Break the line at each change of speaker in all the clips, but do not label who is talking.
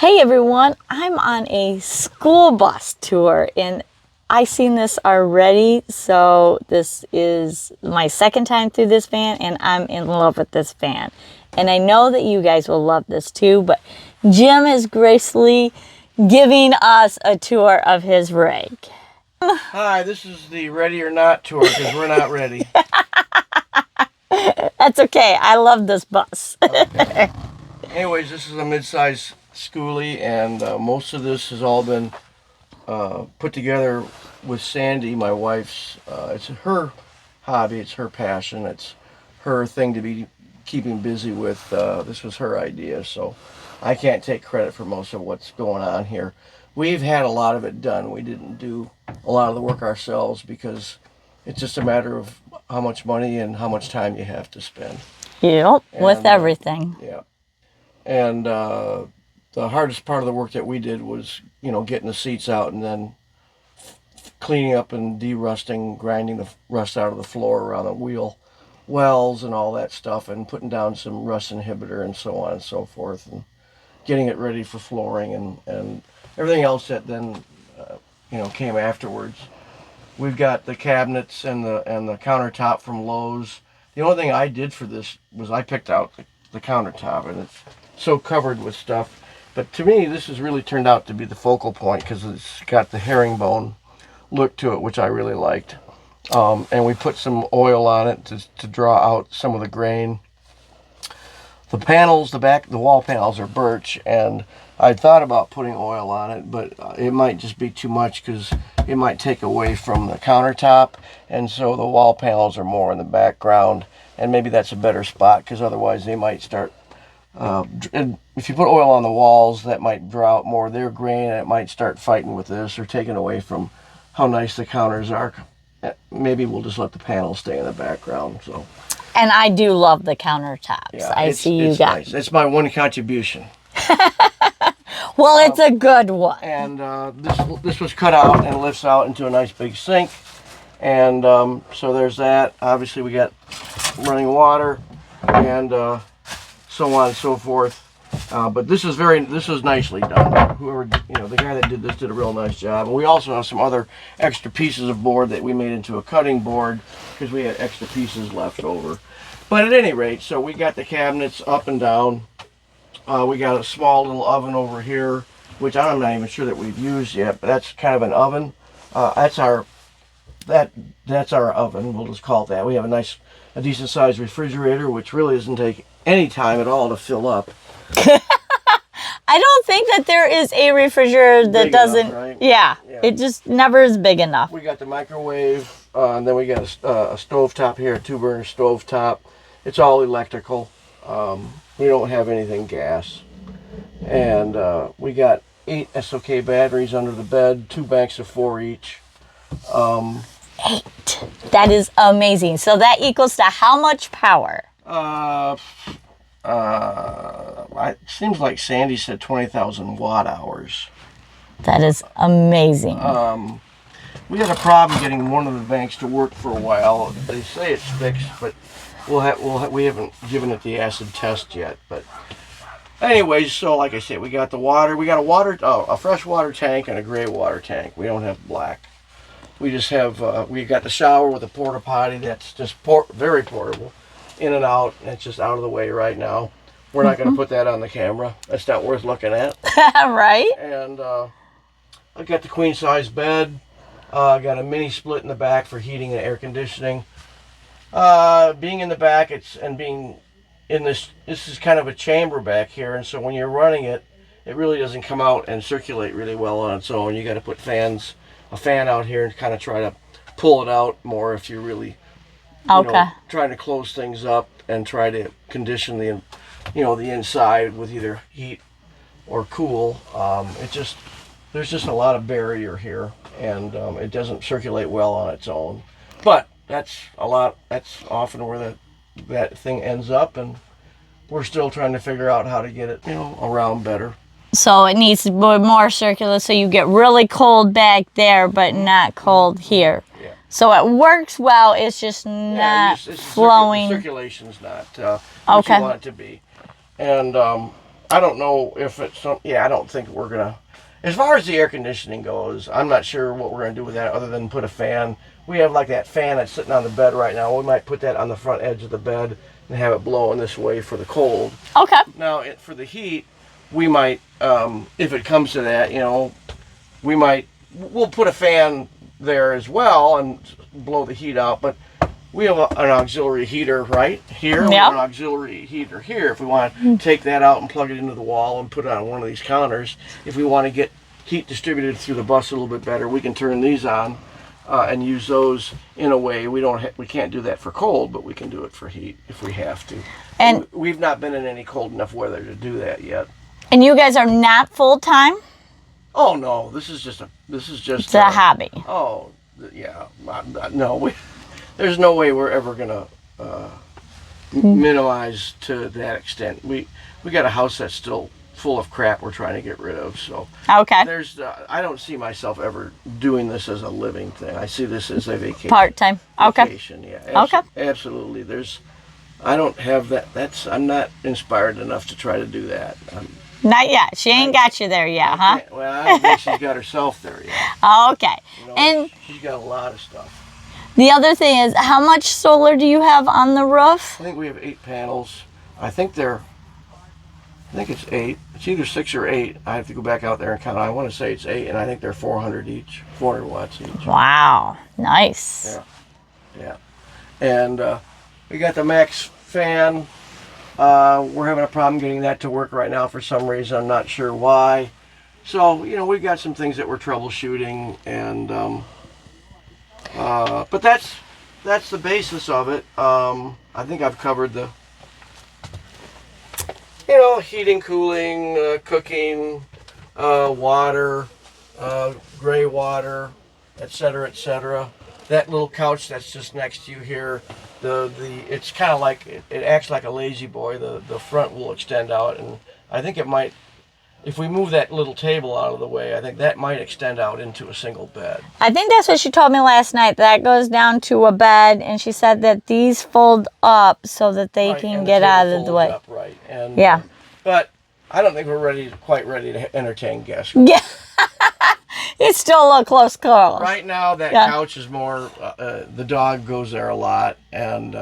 Hey everyone, I'm on a school bus tour and I seen this already, so this is my second time through this van and I'm in love with this van. And I know that you guys will love this too, but Jim is gracefully giving us a tour of his rig.
Hi, this is the ready or not tour because we're not ready.
That's okay, I love this bus.
Okay. Anyways, this is a mid-size schoolie, and most of this has all been put together with Sandy, my wife's. It's her hobby, it's her passion, it's her thing to be keeping busy with. This was her idea, so I can't take credit for most of what's going on here. We've had a lot of it done. We didn't do a lot of the work ourselves because it's just a matter of how much money and how much time you have to spend.
Yep, with everything.
Yeah. And the hardest part of the work that we did was, getting the seats out and then cleaning up and de-rusting, grinding the rust out of the floor around the wheel wells and all that stuff, and putting down some rust inhibitor and so on and so forth, and getting it ready for flooring and everything else that then came afterwards. We've got the cabinets and the countertop from Lowe's. The only thing I did for this was I picked out the countertop, and it's so covered with stuff. But to me, this has really turned out to be the focal point because it's got the herringbone look to it, which I really liked. And we put some oil on it to draw out some of the grain. The panels, the wall panels are birch, and I thought about putting oil on it, but it might just be too much because it might take away from the countertop, and so the wall panels are more in the background, and maybe that's a better spot because otherwise they might start, and if you put oil on the walls, that might draw out more of their grain, and it might start fighting with this or taking away from how nice the counters are. Maybe we'll just let the panels stay in the background. So.
And I do love the countertops.
Yeah,
I see you guys.
Nice. It's my one contribution.
Well, it's a good one.
And this was cut out and lifts out into a nice big sink. And so there's that. Obviously, we got running water and so on and so forth. But this was nicely done. Whoever, the guy that did this did a real nice job. And we also have some other extra pieces of board that we made into a cutting board because we had extra pieces left over. But at any rate, so we got the cabinets up and down. We got a small little oven over here, which I'm not even sure that we've used yet, but that's kind of an oven. That's our oven. We'll just call it that. We have a decent sized refrigerator, which really doesn't take any time at all to fill up.
I don't think that there is a refrigerator that
Big
doesn't.
enough, right?
Yeah, it just never is big enough.
We got the microwave, and then we got a stovetop here, a 2-burner stovetop. It's all electrical. We don't have anything gas. And we got 8 SOK batteries under the bed, 2 banks of 4 each.
8. That is amazing. So that equals to how much power?
It seems like Sandy said 20,000 watt hours.
That is amazing.
We had a problem getting one of the banks to work for a while. They say it's fixed, but we haven't given it the acid test yet. But anyways, so like I said, we got the water. We got a fresh water tank and a gray water tank. We don't have black. We just have we got the shower with a porta potty that's just very portable, in and out. And it's just out of the way right now. We're not going to put that on the camera. That's not worth looking at.
Right?
And I got the queen size bed. I got a mini split in the back for heating and air conditioning. Being in the back, being in this is kind of a chamber back here, and so when you're running it, it really doesn't come out and circulate really well on its own. You got to put a fan out here and kind of try to pull it out more if you're really, trying to close things up and try to condition the inside with either heat or cool. There's just a lot of barrier here, and it doesn't circulate well on its own. But that's often where that thing ends up, and we're still trying to figure out how to get it, around better.
So it needs to be more circular, so you get really cold back there, but not cold here.
Yeah.
So it works well. It's just not flowing.
Circulation's not what you want it to be, and I don't know if it's some. Yeah, I don't think we're gonna. As far as the air conditioning goes, I'm not sure what we're gonna do with that other than put a fan. We have like that fan that's sitting on the bed right now. We might put that on the front edge of the bed and have it blowing this way for the cold.
Okay.
Now, for the heat, we might, if it comes to that, we'll put a fan there as well and blow the heat out. But we have an auxiliary heater right here. We have an auxiliary heater here. If we want to take that out and plug it into the wall and put it on one of these counters, if we want to get heat distributed through the bus a little bit better, we can turn these on and use those in a way. We can't do that for cold, but we can do it for heat if we have to. And we've not been in any cold enough weather to do that yet.
And you guys are not full time?
Oh no, this is just
it's a hobby.
Oh yeah, no, there's no way we're ever gonna minimize to that extent. We got a house that's still full of crap we're trying to get rid of. So
okay,
I don't see myself ever doing this as a living thing. I see this as a vacation.
Part time. Okay.
Vacation, yeah. Absolutely. I don't have that. I'm not inspired enough to try to do that.
Not yet. She ain't got you there yet, huh?
Well, I don't think she's got herself there yet.
Okay.
And she's got a lot of stuff.
The other thing is, how much solar do you have on the roof?
I think we have 8 panels. I think it's 8. It's either 6 or 8. I have to go back out there and count. I want to say it's 8, and I think they're 400 each, 400 watts each.
Wow, nice.
Yeah. And we got the Max fan. We're having a problem getting that to work right now for some reason. I'm not sure why. So, we've got some things that we're troubleshooting, and but that's the basis of it. I think I've covered the heating, cooling, cooking, water, gray water, etc., etc. That little couch that's just next to you here, it's kind of like it acts like a lazy boy. The front will extend out, and I think it might. If we move that little table out of the way, I think that might extend out into a single bed.
I think that's what she told me last night. That goes down to a bed, and she said that these fold up so that they can get out of the way.
Up, right. And,
yeah.
But I don't think we're quite ready to entertain guests.
Yeah. It's still a close call.
Right now, that couch is more, the dog goes there a lot, and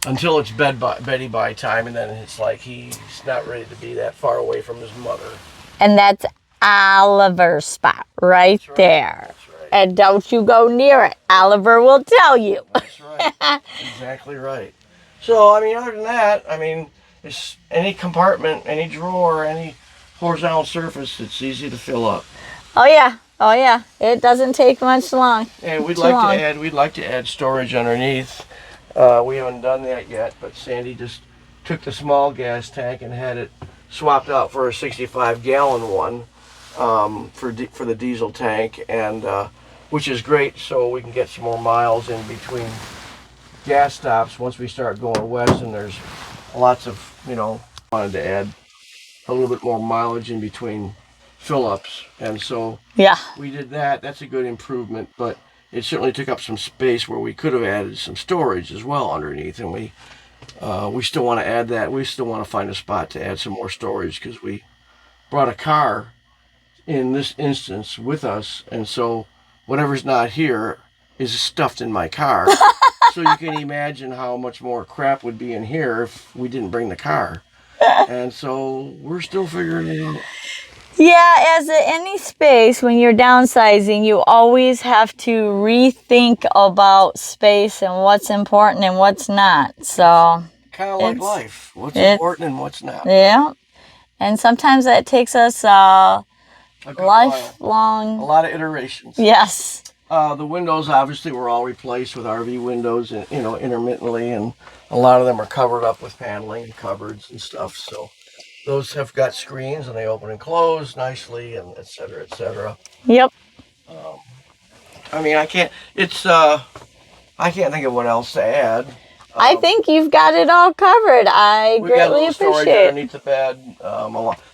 until it's Betty by time, and then it's like he's not ready to be that far away from his mother.
And that's Oliver's spot right there.
That's right.
And don't you go near it. Oliver will tell you.
That's right. Exactly right. So, other than that, it's any compartment, any drawer, any horizontal surface, it's easy to fill up.
Oh yeah. It doesn't take much long.
And we'd like to add storage underneath. We haven't done that yet, but Sandy just took the small gas tank and had it swapped out for a 65-gallon one for the diesel tank, and which is great, so we can get some more miles in between gas stops once we start going west, and there's lots of, wanted to add a little bit more mileage in between fill-ups, and so we did that. That's a good improvement, but it certainly took up some space where we could have added some storage as well underneath, and we still want to add that. We still want to find a spot to add some more storage because we brought a car in this instance with us, and so whatever's not here is stuffed in my car. So you can imagine how much more crap would be in here if we didn't bring the car. And so we're still figuring it out.
Yeah, as any space, when you're downsizing, you always have to rethink about space and what's important and what's not. So
kind of like life. What's important and what's not.
Yeah. And sometimes that takes us lifelong.
A lot of iterations.
Yes.
The windows obviously were all replaced with RV windows, intermittently, and a lot of them are covered up with paneling and cupboards and stuff. So those have got screens and they open and close nicely, and et cetera, et cetera.
Yep.
I can't think of what else to add.
I think you've got it all covered. I greatly appreciate it.
Underneath the bed.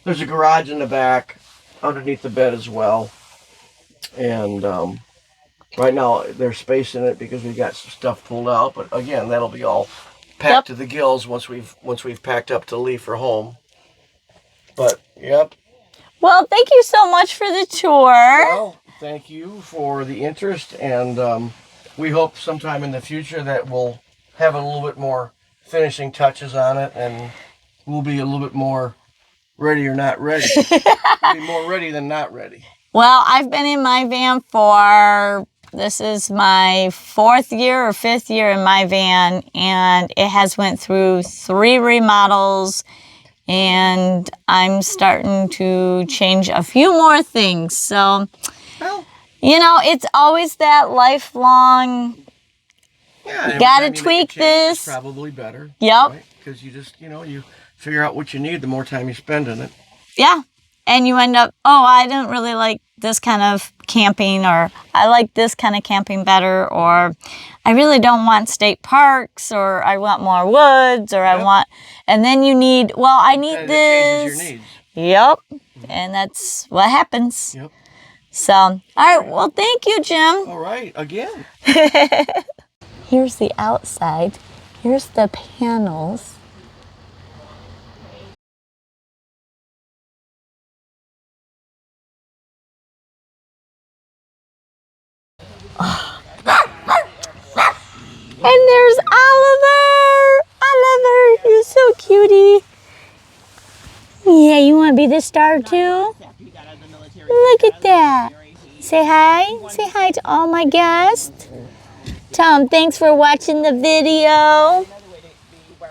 There's a garage in the back underneath the bed as well. And right now there's space in it because we got some stuff pulled out. But again, that'll be all packed to the gills once we've packed up to leave for home. But, yep.
Well, thank you so much for the tour.
Well, thank you for the interest, and we hope sometime in the future that we'll have a little bit more finishing touches on it, and we'll be a little bit more ready or not ready. We'll be more ready than not ready.
Well, I've been in my van this is my 4th year or 5th year in my van, and it has went through 3 remodels, and I'm starting to change a few more things. So,
Well,
you know, it's always that lifelong,
yeah,
gotta tweak this.
Probably better.
Yep.
Because you just, you figure out what you need the more time you spend in it.
Yeah. And you end up, oh, I don't really like this kind of camping, or I like this kind of camping better, or I really don't want state parks, or I want more woods, or I want, and then you need, well, I need
And
this.
it changes your needs.
Yep. And that's what happens.
Yep.
So, all right. Well, thank you, Jim.
All right. Again.
Here's the outside. Here's the panels. And there's Oliver. Oliver, you're so cutie. Yeah, you want to be the star too? Look at that. Say hi. Say hi to all my guests. Tell them thanks for watching the video.